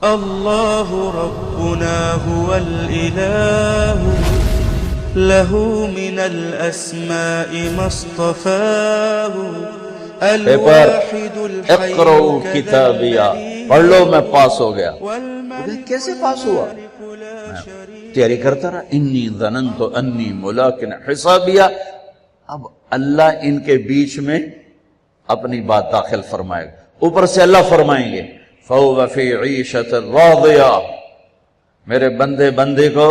اللہ ربنا هو الإله له من الأسماء ما اصطفاه الواحد الحي اقرؤوا کتابیا، پڑھ لو میں پاس ہو گیا۔ کیسے پاس ہوا؟ تیاری کرتا رہا، انی ظننت انی ملاق حسابیا۔ اب اللہ ان کے بیچ میں اپنی بات داخل فرمائے گا، اوپر سے اللہ فرمائیں گے فَهُوَ فِي عِيشَةٍ رَاضِيَةٍ، میرے بندے کو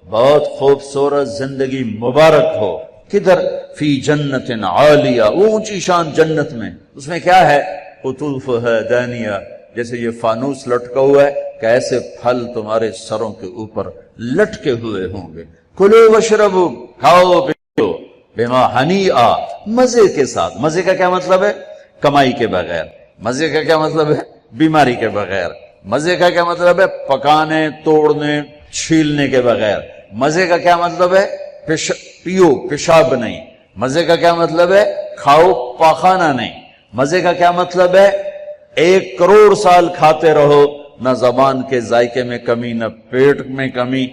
بہت خوبصورت زندگی مبارک ہو۔ کدھر؟ فی جنت عالیہ، وہ اونچی شان جنت میں، اس میں کیا ہے؟ قطوفها دانیہ، جیسے یہ فانوس لٹکا ہوا ہے کہ ایسے پھل تمہارے سروں کے اوپر لٹکے ہوئے ہوں گے۔ کلوا واشربوا، کھاؤ پیو، بما ہنیئا، مزے کے ساتھ۔ مزے کا کیا مطلب ہے؟ کمائی کے بغیر۔ مزے کا کیا مطلب ہے؟ بیماری کے بغیر۔ مزے کا کیا مطلب ہے؟ پکانے، توڑنے، چھیلنے کے بغیر۔ مزے کا کیا مطلب ہے؟ پیو، پیشاب نہیں۔ مزے کا کیا مطلب ہے؟ کھاؤ، پاخانہ نہیں۔ مزے کا کیا مطلب ہے؟ 1 کروڑ سال کھاتے رہو، نہ زبان کے ذائقے میں کمی، نہ پیٹ میں کمی،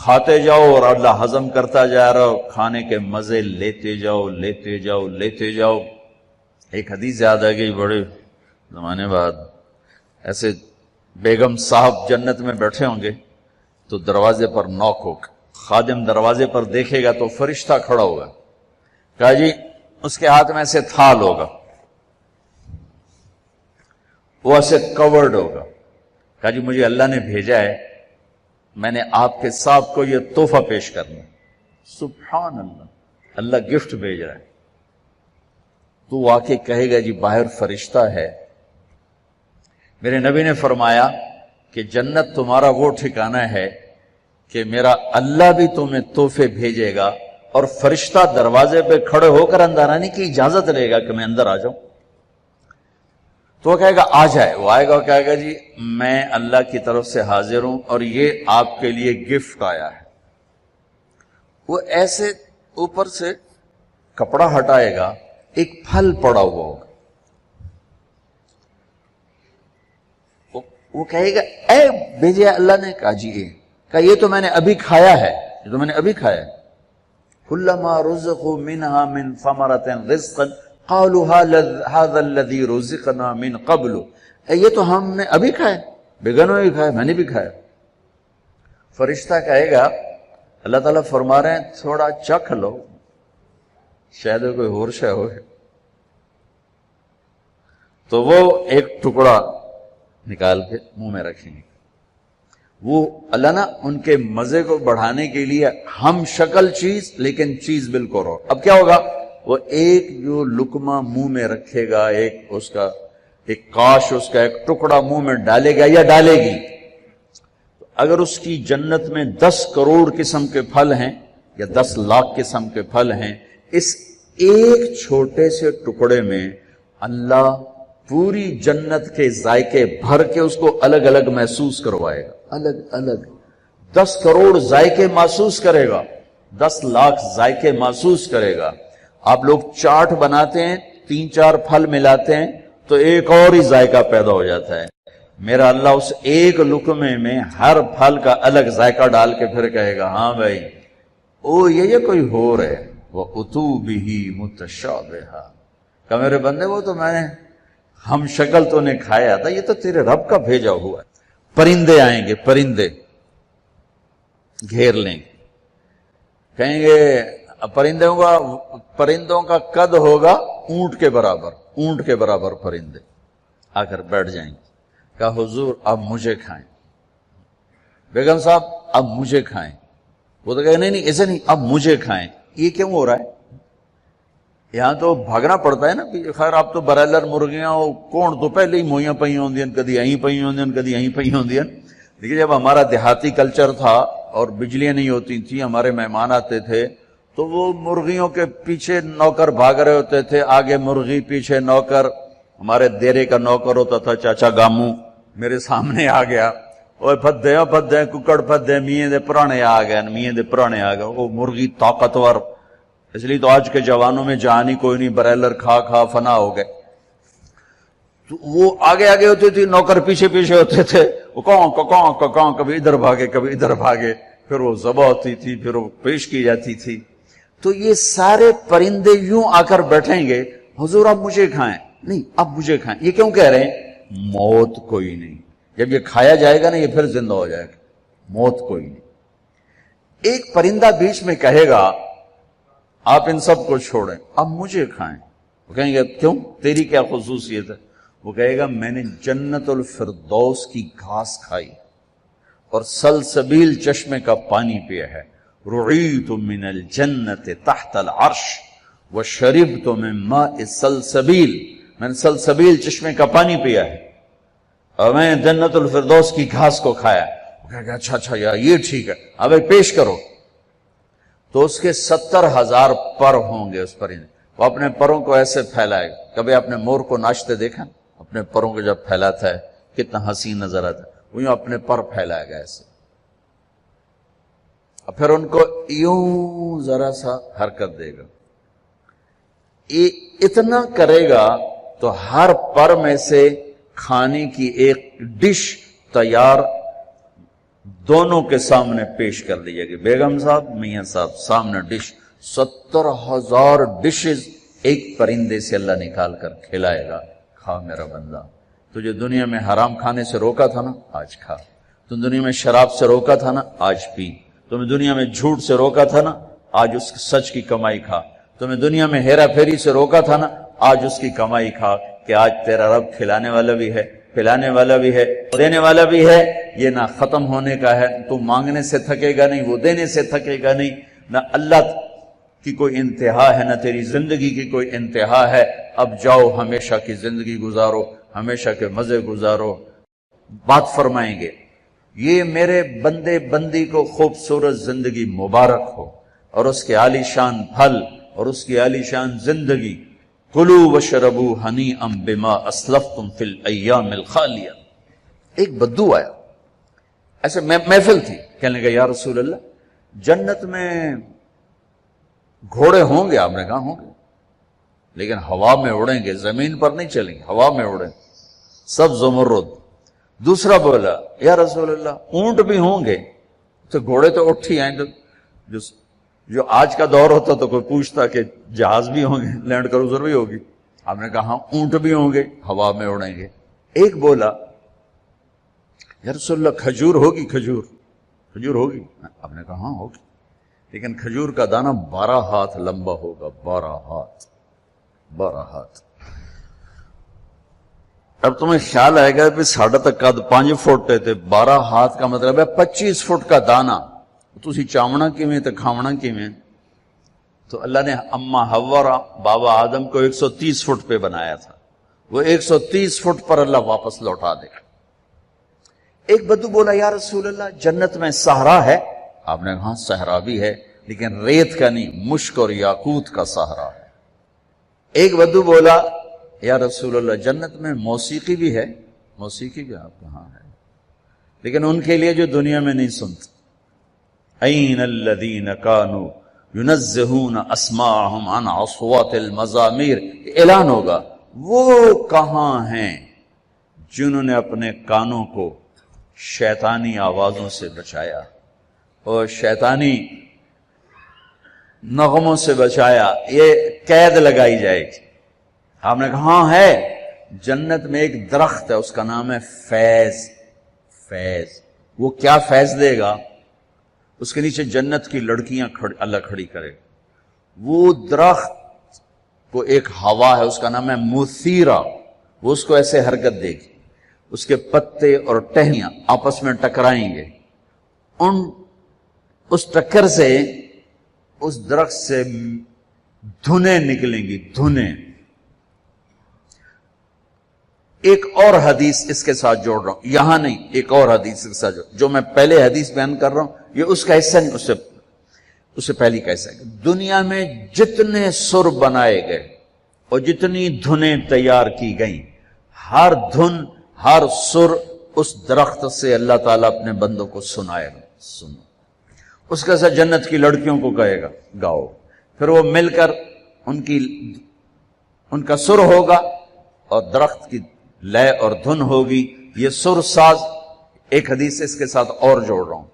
کھاتے جاؤ اور اللہ ہضم کرتا جا رہا ہو، کھانے کے مزے لیتے جاؤ لیتے جاؤ لیتے جاؤ۔ ایک حدیث یاد آ گئی بڑے زمانے بعد، ایسے بیگم صاحب جنت میں بیٹھے ہوں گے تو دروازے پر نوک ہوگا، خادم دروازے پر دیکھے گا تو فرشتہ کھڑا ہوگا، کہا جی اس کے ہاتھ میں ایسے تھال ہوگا، وہ ایسے کورڈ ہوگا، کہا جی مجھے اللہ نے بھیجا ہے، میں نے آپ کے صاحب کو یہ تحفہ پیش کرنا۔ سبحان اللہ، اللہ گفٹ بھیج رہا ہے۔ تو واقعی کہے گا جی باہر فرشتہ ہے۔ میرے نبی نے فرمایا کہ جنت تمہارا وہ ٹھکانہ ہے کہ میرا اللہ بھی تمہیں تحفے بھیجے گا اور فرشتہ دروازے پہ کھڑے ہو کر اندر آنے کی اجازت لے گا کہ میں اندر آ جاؤں۔ تو وہ کہے گا آ جائے، وہ آئے گا اور کہے گا جی میں اللہ کی طرف سے حاضر ہوں اور یہ آپ کے لیے گفٹ آیا ہے۔ وہ ایسے اوپر سے کپڑا ہٹائے گا، ایک پھل پڑا ہوا ہوگا، وہ کہے گا اے بھیجے اللہ نے، کہا جی کہا یہ تو میں نے ابھی کھایا ہے، یہ تو میں نے ابھی کھایا ہے۔ کلما رزقوا منها من ثمرة رزقا قالوا هذا الذي رزقنا من قبل، یہ تو ہم نے ابھی کھایا، بیگنوں نے کھایا، میں نے بھی کھایا۔ فرشتہ کہے گا اللہ تعالیٰ فرما رہے ہیں تھوڑا چکھ لو، شاید کوئی اور شے ہو۔ تو وہ ایک ٹکڑا نکال کے منہ میں رکھیں گے۔ وہ اللہ نا ان کے مزے کو بڑھانے کے لیے ہم شکل چیز لیکن چیز بالکل رو۔ اب کیا ہوگا؟ وہ ایک جو لقمہ منہ میں رکھے گا، ایک اس کا ایک کاش، اس کا ایک ٹکڑا منہ میں ڈالے گا یا ڈالے گی، اگر اس کی جنت میں 10 کروڑ قسم کے پھل ہیں یا 10 لاکھ قسم کے پھل ہیں، اس ایک چھوٹے سے ٹکڑے میں اللہ پوری جنت کے ذائقے بھر کے اس کو الگ الگ محسوس کروائے گا، الگ الگ 10 کروڑ ذائقے محسوس کرے گا، 10 لاکھ ذائقے محسوس کرے گا۔ آپ لوگ چاٹ بناتے ہیں، 3-4 پھل ملاتے ہیں تو ایک اور ہی ذائقہ پیدا ہو جاتا ہے۔ میرا اللہ اس ایک لقمے میں ہر پھل کا الگ ذائقہ ڈال کے پھر کہے گا ہاں بھائی او یہ کوئی ہو رہے وَأُتُوا بِهِ مُتَشَابِهًا، کہ میرے بندے وہ تو میں نے ہم شکل تو نے کھایا تھا، یہ تو تیرے رب کا بھیجا ہوا ہے۔ پرندے آئیں گے، پرندے گھیر لیں گے، کہیں گے پرندوں کا قد ہوگا اونٹ کے برابر، اونٹ کے برابر پرندے آ کر بیٹھ جائیں گے، کہا حضور اب مجھے کھائیں، بیگم صاحب اب مجھے کھائیں۔ وہ تو کہے نہیں ایسے نہیں، اب مجھے کھائیں۔ یہ کیوں ہو رہا ہے؟ یہاں تو بھاگنا پڑتا ہے نا، خیر آپ تو برائلر مرغیاں کون تو پہلے ہی موئیاں پئی ہوندی ہیں، کدی اہیں پئی ہوندی ہیں، کدی اہیں پئی ہوندی ہیں۔ دیکھیے جب ہمارا دیہاتی کلچر تھا اور بجلیاں نہیں ہوتی تھیں، ہمارے مہمان آتے تھے تو وہ مرغیوں کے پیچھے نوکر بھاگ رہے ہوتے تھے، آگے مرغی پیچھے نوکر۔ ہمارے دیرے کا نوکر ہوتا تھا چاچا گامو، میرے سامنے آ گیا، اور پھدے ککڑ پھدے میاں دے پرانے آ گئے، میاں دے پرانے آ گئے۔ وہ مرغی طاقتور، اس لیے تو آج کے جوانوں میں جان ہی کوئی نہیں، برائلر کھا کھا فنا ہو گئے۔ تو وہ آگے آگے ہوتے تھے، نوکر پیچھے پیچھے ہوتے تھے، وہ کاں کبھی ادھر بھاگے کبھی ادھر بھاگے، پھر وہ ذبح ہوتی تھی، پھر وہ پیش کی جاتی تھی۔ تو یہ سارے پرندے یوں آ کر بیٹھیں گے، حضور اب مجھے کھائیں، نہیں اب مجھے کھائیں۔ یہ کیوں کہہ رہے ہیں؟ موت کوئی نہیں، جب یہ کھایا جائے گا نا یہ پھر زندہ ہو جائے گا، موت کوئی نہیں۔ ایک پرندہ بیچ میں کہے گا آپ ان سب کو چھوڑیں، اب مجھے کھائیں۔ وہ کہیں گے کیوں، تیری کیا خصوصیت ہے؟ وہ کہے گا میں نے جنت الفردوس کی گھاس کھائی اور سلسبیل چشمے کا پانی پیا ہے، رعیت من الجنت تحت العرش وشربت من ماء سلسبیل، میں نے سلسبیل چشمے کا پانی پیا ہے اور میں نے جنت الفردوس کی گھاس کو کھایا۔ وہ کہے گا اچھا یار یہ ٹھیک ہے، اب ایک پیش کرو۔ تو اس کے 70,000 پر ہوں گے اس پرندے، وہ اپنے پروں کو ایسے پھیلائے گا۔ کبھی آپ نے مور کو ناچتے دیکھا؟ اپنے پروں کو جب پھیلاتا ہے کتنا حسین نظر آتا ہے، وہ یوں اپنے پر پھیلائے گا ایسے، اور پھر ان کو یوں ذرا سا حرکت دے گا، اتنا کرے گا تو ہر پر میں سے کھانے کی ایک ڈش تیار دونوں کے سامنے پیش کر دی جائے گی۔ بیگم صاحب، میاں صاحب، سامنے ڈش، 70,000 ڈشز ایک پرندے سے اللہ نکال کر کھلائے گا۔ کھا میرا بندہ، تجھے دنیا میں حرام کھانے سے روکا تھا نا، آج کھا۔ تم دنیا میں شراب سے روکا تھا نا، آج پی۔ تمہیں دنیا میں جھوٹ سے روکا تھا نا، آج اس سچ کی کمائی کھا۔ تمہیں دنیا میں ہیرا پھیری سے روکا تھا نا، آج اس کی کمائی کھا، کہ آج تیرا رب کھلانے والا بھی ہے، پلانے والا بھی ہے، دینے والا بھی ہے۔ یہ نہ ختم ہونے کا ہے، تو مانگنے سے تھکے گا نہیں، وہ دینے سے تھکے گا نہیں، نہ اللہ کی کوئی انتہا ہے، نہ تیری زندگی کی کوئی انتہا ہے۔ اب جاؤ ہمیشہ کی زندگی گزارو، ہمیشہ کے مزے گزارو۔ بات فرمائیں گے یہ میرے بندے بندی کو خوبصورت زندگی مبارک ہو، اور اس کے عالی شان پھل اور اس کی عالی شان زندگی۔ کلوا واشربوا ہنیئا بما اسلفتم فی الایام الخالیہ۔ ایک بدو آیا، ایسے محفل تھی، کہنے لگا یا رسول اللہ جنت میں گھوڑے ہوں گے؟ آپ نے کہا ہوں گے، لیکن ہوا میں اڑیں گے، زمین پر نہیں چلیں گے، ہوا میں اڑیں، سب زمرد۔ دوسرا بولا یا رسول اللہ اونٹ بھی ہوں گے؟ تو گھوڑے تو اٹھ ہی آئیں، جو آج کا دور ہوتا تو کوئی پوچھتا کہ جہاز بھی ہوں گے، لینڈ کروزر بھی ہوگی؟ آپ نے کہا اونٹ بھی ہوں گے، ہوا میں اڑیں گے۔ ایک بولا یا رسول اللہ کھجور ہوگی؟ کھجور ہوگی؟ آپ نے کہا ہاں ہوگی، لیکن کھجور کا دانہ 12 ہاتھ لمبا ہوگا، 12 ہاتھ۔ اب تمہیں خیال آئے گا کہ ساڑھا تک قد 5 فٹ تے 12 ہاتھ کا مطلب ہے 25 فٹ کا دانہ، تسی چاونا کیویں تے کھاونا کیویں؟ تو اللہ نے اما حوا بابا آدم کو 130 فٹ پہ بنایا تھا، وہ 130 فٹ پر اللہ واپس لوٹا دے گا۔ ایک بدو بولا یا رسول اللہ جنت میں صحرا ہے؟ آپ نے کہا صحرا بھی ہے، لیکن ریت کا نہیں، مشک اور یاقوت کا صحرا ہے۔ ایک بدو بولا یا رسول اللہ جنت میں موسیقی بھی ہے؟ موسیقی بھی آپ کہاں ہے، لیکن ان کے لیے جو دنیا میں نہیں سنتے۔ این الذین کانوا ینزہون اسماعہم عن اصوات المزامیر، اعلان ہوگا وہ کہاں ہیں جنہوں نے اپنے کانوں کو شیطانی آوازوں سے بچایا اور شیطانی نغموں سے بچایا، یہ قید لگائی جائے گی۔ آپ نے کہا ہاں ہے، جنت میں ایک درخت ہے اس کا نام ہے فیض۔ وہ کیا فیض دے گا؟ اس کے نیچے جنت کی لڑکیاں اللہ کھڑی کرے گا۔ وہ درخت کو ایک ہوا ہے اس کا نام ہے مثیرہ، وہ اس کو ایسے حرکت دے گی، اس کے پتے اور ٹہنیاں آپس میں ٹکرائیں گے، اس ٹکر سے اس درخت سے دھنیں نکلیں گی، دھنیں۔ ایک اور حدیث اس کے ساتھ جوڑ رہا ہوں، یہاں نہیں، ایک اور حدیث کے ساتھ جو میں پہلے حدیث بیان کر رہا ہوں یہ اس کا حصہ نہیں، اس سے پہلی کا حصہ ہے۔ دنیا میں جتنے سر بنائے گئے اور جتنی دھنیں تیار کی گئیں، ہر دھن ہر سر اس درخت سے اللہ تعالیٰ اپنے بندوں کو سنائے گا، سنو۔ اس کے ساتھ جنت کی لڑکیوں کو کہے گا گاؤ، پھر وہ مل کر ان کا سر ہوگا اور درخت کی لے اور دھن ہوگی، یہ سر ساز ایک حدیث اس کے ساتھ اور جوڑ رہا ہوں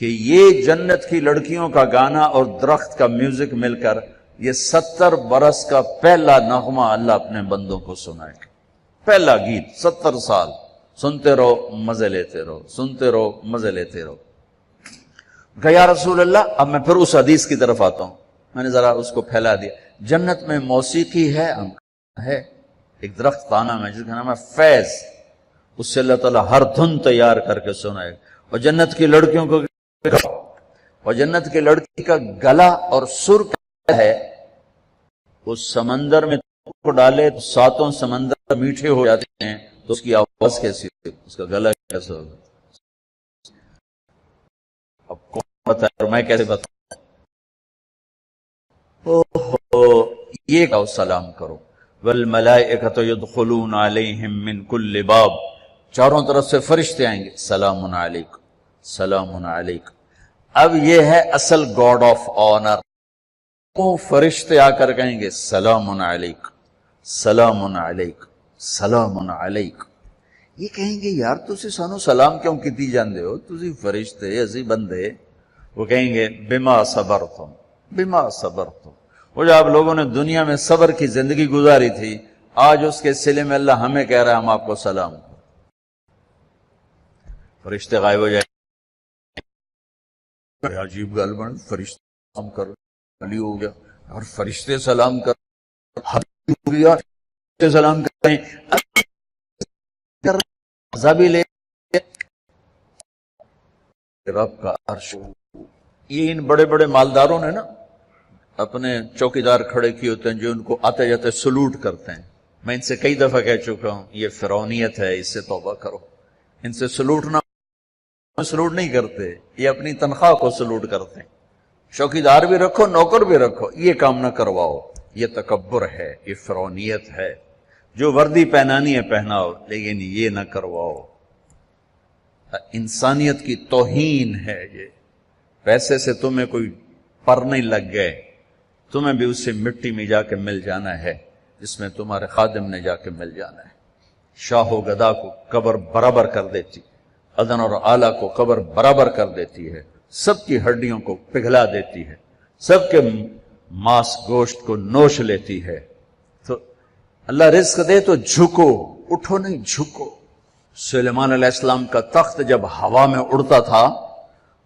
کہ یہ جنت کی لڑکیوں کا گانا اور درخت کا میوزک مل کر یہ 70 برس کا پہلا نغمہ اللہ اپنے بندوں کو سنائے گا. پہلا گیت 70 سال سنتے رہو مزے لیتے رہو، سنتے رہو مزے لیتے رہو. کہ یا رسول اللہ، اب میں پھر اس حدیث کی طرف آتا ہوں. میں نے ذرا اس کو پھیلا دیا. جنت میں موسیقی ہے ایک درخت کا نام ہے جس کا نام ہے فیض. اس سے اللہ تعالیٰ ہر دھن تیار کر کے سنائے گا. اور جنت کی لڑکیوں کو، اور جنت کی لڑکی کا گلا اور سر کیا ہے، اس سمندر میں کو ڈالے تو 7 سمندر میٹھے ہو جاتے ہیں، تو اس کی آواز کیسی ہوگی، اس کا گلا کیسا ہوگا؟ اب کون بتائے اور میں کیسے بتاؤں؟ یہ کہو سلام کرو. والملائکۃ یدخلون علیہم من کل باب، چاروں طرف سے فرشتے آئیں گے، سلام علیکم سلام علیکم. اب یہ ہے اصل گاڈ آف آنر. فرشتے آ کر کہیں گے سلام علیکم سلام علیکم سلام علیکم. یہ کہیں گے یار تسی سانو سلام کیوں کیتی جاندے ہو، تسی فرشتے اسی بندے. وہ کہیں گے بما صبرتم بما صبرتم. وہ جو آپ لوگوں نے دنیا میں صبر کی زندگی گزاری تھی، آج اس کے صلے میں اللہ ہمیں کہہ رہا ہے ہم آپ کو سلام کریں. فرشتے غائب ہو جائیں. عجیب گل بن، فرشتے سلام کر علی ہو گیا اور فرشتے سلام کر ہو گیا، فرشتے سلام کریں عذابی لے رب کا عرش. یہ ان بڑے بڑے مالداروں نے نا اپنے چوکیدار کھڑے کیے ہوتے ہیں جو ان کو آتے جاتے سلوٹ کرتے ہیں. میں ان سے کئی دفعہ کہہ چکا ہوں یہ فرعونیت ہے، اس سے توبہ کرو. ان سے سلوٹ نہیں کرتے، یہ اپنی تنخواہ کو سلوٹ کرتے ہیں. چوکیدار بھی رکھو نوکر بھی رکھو، یہ کام نہ کرواؤ. یہ تکبر ہے، یہ فرعونیت ہے. جو وردی پہنانی ہے پہناؤ، لیکن یہ نہ کرواؤ. انسانیت کی توہین ہے یہ. پیسے سے تمہیں کوئی پر نہیں لگ گئے، تمہیں بھی اس سے مٹی میں جا کے مل جانا ہے جس میں تمہارے خادم نے جا کے مل جانا ہے. شاہ و گدا کو قبر برابر کر دیتی، ادن اور آلہ کو قبر برابر کر دیتی ہے، سب کی ہڈیوں کو پگھلا دیتی ہے، سب کے ماس گوشت کو نوش لیتی ہے. تو اللہ رزق دے تو جھکو، اٹھو نہیں جھکو. سلیمان علیہ السلام کا تخت جب ہوا میں اڑتا تھا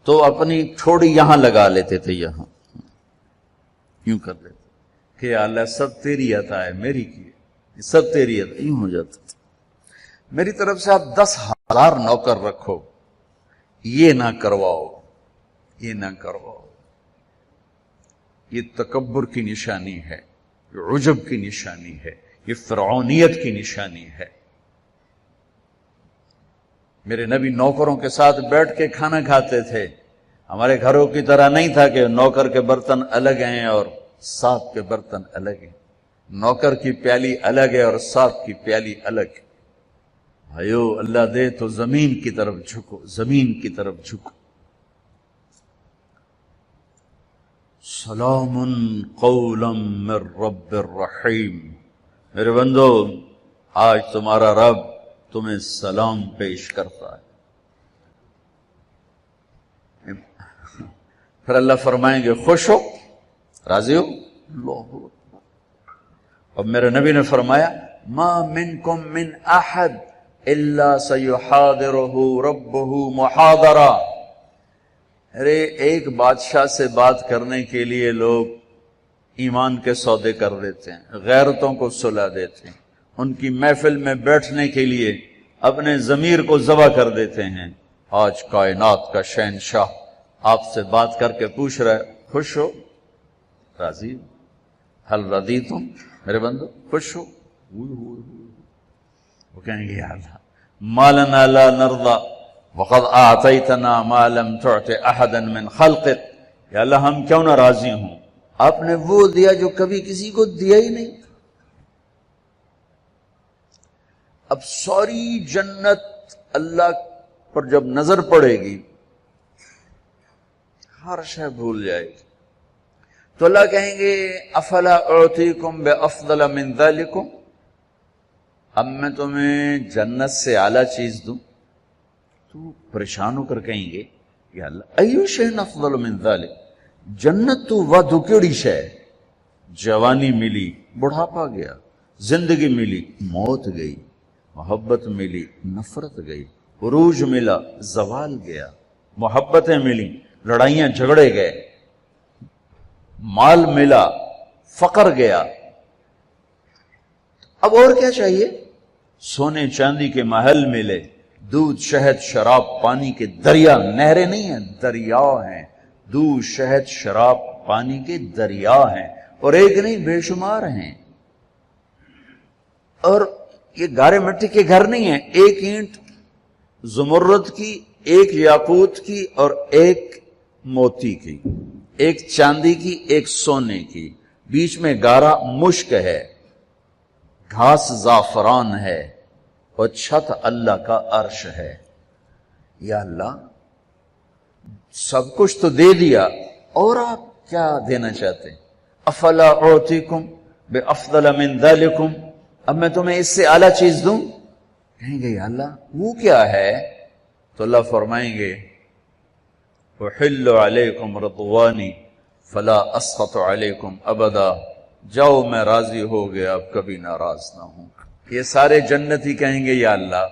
تو اپنی ٹھوڑی یہاں لگا لیتے تھے، یہاں یوں کر لیتے کہ اللہ سب تیری عطا ہے، میری کی ہے، سب تیری عطا. یوں ہو جاتا تھا. میری طرف سے آپ 10,000 نوکر رکھو، یہ نہ کرواؤ، یہ نہ کرواؤ. یہ تکبر کی نشانی ہے، یہ عجب کی نشانی ہے، یہ فرعونیت کی نشانی ہے. میرے نبی نوکروں کے ساتھ بیٹھ کے کھانا کھاتے تھے. ہمارے گھروں کی طرح نہیں تھا کہ نوکر کے برتن الگ ہیں اور ساتھ کے برتن الگ ہیں. نوکر کی پیالی الگ ہے اور ساتھ کی پیالی الگ ہے. بھائیو اللہ دے تو زمین کی طرف جھکو، زمین کی طرف جھکو. سلام قولا من رب الرحیم. میرے بندو آج تمہارا رب تمہیں سلام پیش کرتا ہے. پھر اللہ فرمائیں گے خوش ہو، راضی ہو. اللہ اکبر. اب میرے نبی نے فرمایا ما منکم من احد الا سیحاضرہ ربہ محاضرہ. ارے ایک بادشاہ سے بات کرنے کے لیے لوگ ایمان کے سودے کر دیتے ہیں، غیرتوں کو سلا دیتے ہیں، ان کی محفل میں بیٹھنے کے لیے اپنے ضمیر کو ذبح کر دیتے ہیں. آج کائنات کا شہنشاہ آپ سے بات کر کے پوچھ رہا ہے خوش ہو، راضی ہو؟ حل رضیتم، میرے بندو خوش ہو؟ وہ کہیں گے یا اللہ ما لنا لا نرضى وقد اعطیتنا ما لم تعط احدا من خلقك. یا اللہ ہم کیوں نہ راضی ہوں، آپ نے وہ دیا جو کبھی کسی کو دیا ہی نہیں. اب ساری جنت اللہ پر جب نظر پڑے گی ہر شے بھول جائے گی. تو اللہ کہیں گے افلا اعطیکم بافضل من ذلکم، اب میں تمہیں جنت سے اعلیٰ چیز دوں. تو پریشان ہو کر کہیں گے یا اللہ ایو شیء افضل من ذلک، جنت تو ودو کیڑی شے، جوانی ملی بڑھاپا گیا، زندگی ملی موت گئی، محبت ملی نفرت گئی، عروج ملا زوال گیا، محبتیں ملی لڑائیاں جھگڑے گئے، مال ملا فقر گیا، اب اور کیا چاہیے؟ سونے چاندی کے محل ملے، دودھ شہد شراب پانی کے دریا، نہریں نہیں ہیں دریا ہیں، دودھ شہد شراب پانی کے دریا ہیں، اور ایک نہیں بے شمار ہیں، اور یہ گارے مٹی کے گھر نہیں ہیں، ایک اینٹ زمرد کی، ایک یاقوت کی اور ایک موتی کی، ایک چاندی کی ایک سونے کی، بیچ میں گارا مشک ہے، گھاس زعفران ہے، اور چھت اللہ کا عرش ہے۔ یا اللہ سب کچھ تو دے دیا، اور آپ کیا دینا چاہتے ہیں؟ افلا اعطیکم بافضل من ذلکم، اب میں تمہیں اس سے اعلیٰ چیز دوں؟ کہیں گے یا اللہ وہ کیا ہے؟ تو اللہ فرمائیں گے احل علیکم رضوانی فلا اسخط علیکم ابدا، جاؤ میں راضی ہو گیا اب کبھی ناراض نہ ہوں۔ یہ سارے جنتی کہیں گے یا اللہ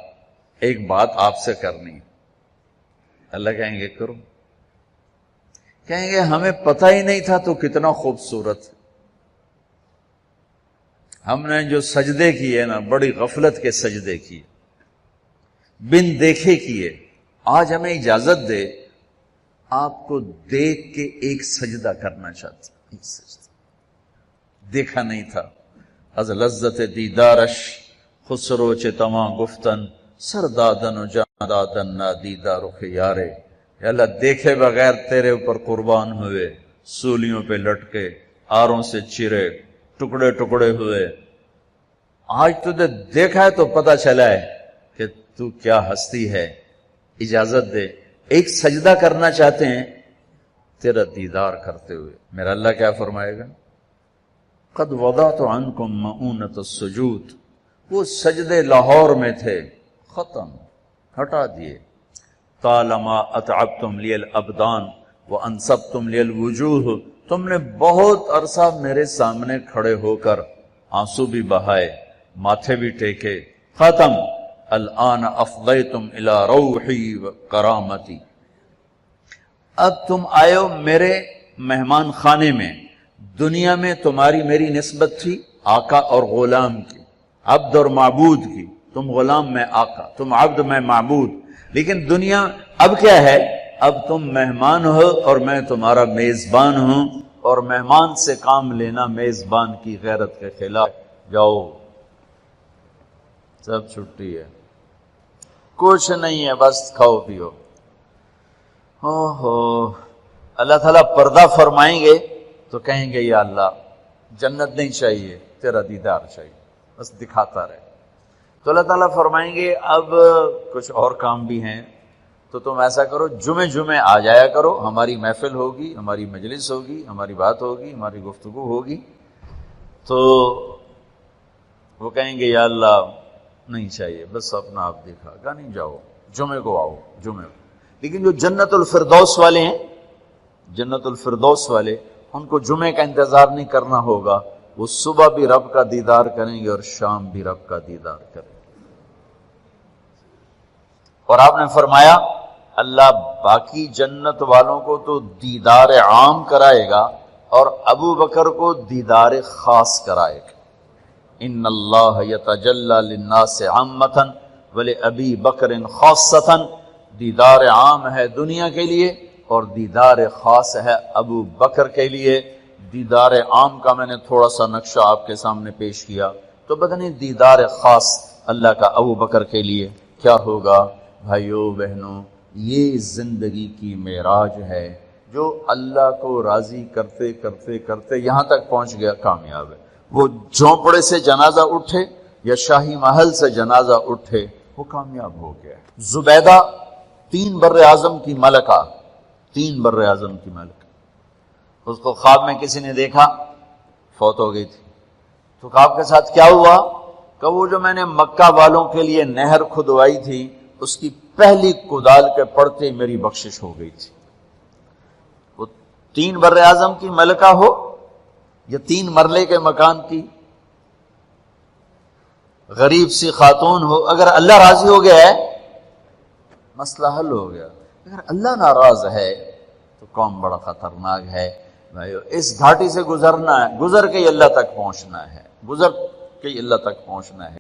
ایک بات آپ سے کرنی ہے۔ اللہ کہیں گے کرو، کہیں گے ہمیں پتہ ہی نہیں تھا تو کتنا خوبصورت، ہم نے جو سجدے کیے نا بڑی غفلت کے سجدے کیے، بن دیکھے کیے، آج ہمیں اجازت دے آپ کو دیکھ کے ایک سجدہ کرنا چاہتے ہیں، ایک سجدہ دیکھا نہیں تھا۔ از لذت دیدارش خسرو چتما گفتن سردادن و جاندادن نا دیدار رخ یارے، یا اللہ دیکھے بغیر تیرے اوپر قربان ہوئے، سولیوں پہ لٹکے، آروں سے چرے، ٹکڑے ٹکڑے ہوئے، آج تجھے دیکھا ہے تو پتہ چلا ہے کہ تو کیا ہستی ہے، اجازت دے ایک سجدہ کرنا چاہتے ہیں تیرا دیدار کرتے ہوئے۔ میرا اللہ کیا فرمائے گا؟ قد وضعت عنکم مؤونۃ السجود، وہ سجدے لاہور میں تھے، ختم، ہٹا دیے۔ طالما اتعبتم لی الابدان وانصبتم لی الوجوہ، تم نے بہت عرصہ میرے سامنے کھڑے ہو کر آنسو بھی بہائے، ماتھے بھی ٹیکے، ختم۔ الآن افضیتم الی روحی و کرامتی، اب تم آئے ہو میرے مہمان خانے میں۔ دنیا میں تمہاری میری نسبت تھی آقا اور غلام کی، عبد اور معبود کی، تم غلام میں آقا، تم عبد میں معبود، لیکن دنیا اب کیا ہے؟ اب تم مہمان ہو اور میں تمہارا میزبان ہوں، اور مہمان سے کام لینا میزبان کی غیرت کے خلاف۔ جاؤ سب چھٹی ہے، کچھ نہیں ہے، بس کھاؤ پیو۔ اللہ تعالیٰ پردہ فرمائیں گے تو کہیں گے یا اللہ جنت نہیں چاہیے، تیرا دیدار چاہیے، بس دکھاتا رہے۔ تو اللہ تعالیٰ فرمائیں گے اب کچھ اور کام بھی ہیں، تو تم ایسا کرو جمعے آ جایا کرو، ہماری محفل ہوگی، ہماری مجلس ہوگی، ہماری بات ہوگی، ہماری گفتگو ہوگی۔ تو وہ کہیں گے یا اللہ نہیں چاہیے، بس اپنا آپ دیکھا گا، نہیں جاؤ جمعے کو آؤ، جمعے کو۔ لیکن جو جنت الفردوس والے ہیں، جنت الفردوس والے، ان کو جمعے کا انتظار نہیں کرنا ہوگا، وہ صبح بھی رب کا دیدار کریں گے اور شام بھی رب کا دیدار کریں گے۔ اور آپ نے فرمایا اللہ باقی جنت والوں کو تو دیدار عام کرائے گا اور ابو بکر کو دیدار خاص کرائے گا۔ ان اللہ یتجلی للناس عامۃ ولابی بکر خاصۃ، دیدار عام ہے دنیا کے لیے اور دیدار خاص ہے ابو بکر کے لیے۔ دیدار عام کا میں نے تھوڑا سا نقشہ آپ کے سامنے پیش کیا، تو بدنی دیدار خاص اللہ کا ابو بکر کے لیے کیا ہوگا؟ بھائیو بہنوں، یہ زندگی کی معراج ہے، جو اللہ کو راضی کرتے کرتے کرتے یہاں تک پہنچ گیا کامیاب ہے۔ وہ جھونپڑے سے جنازہ اٹھے یا شاہی محل سے جنازہ اٹھے، وہ کامیاب ہو گیا۔ زبیدہ 3 بر اعظم کی ملکہ، 3 بر اعظم کی ملکہ، اس کو خواب میں کسی نے دیکھا، فوت ہو گئی تھی۔ تو خواب کے ساتھ کیا ہوا کہ وہ جو میں نے مکہ والوں کے لیے نہر کھدوائی تھی اس کی پہلی کدال کے پڑتے ہی میری بخشش ہو گئی تھی. وہ 3 بر اعظم کی ملکہ ہو یا 3 مرلے کے مکان کی غریب سی خاتون ہو، اگر اللہ راضی ہو گیا ہے مسئلہ حل ہو گیا. اگر اللہ ناراض ہے تو کام بڑا خطرناک ہے. اس گھاٹی سے گزرنا ہے، گزر کے ہی اللہ تک پہنچنا ہے، گزر کے ہی اللہ تک پہنچنا ہے.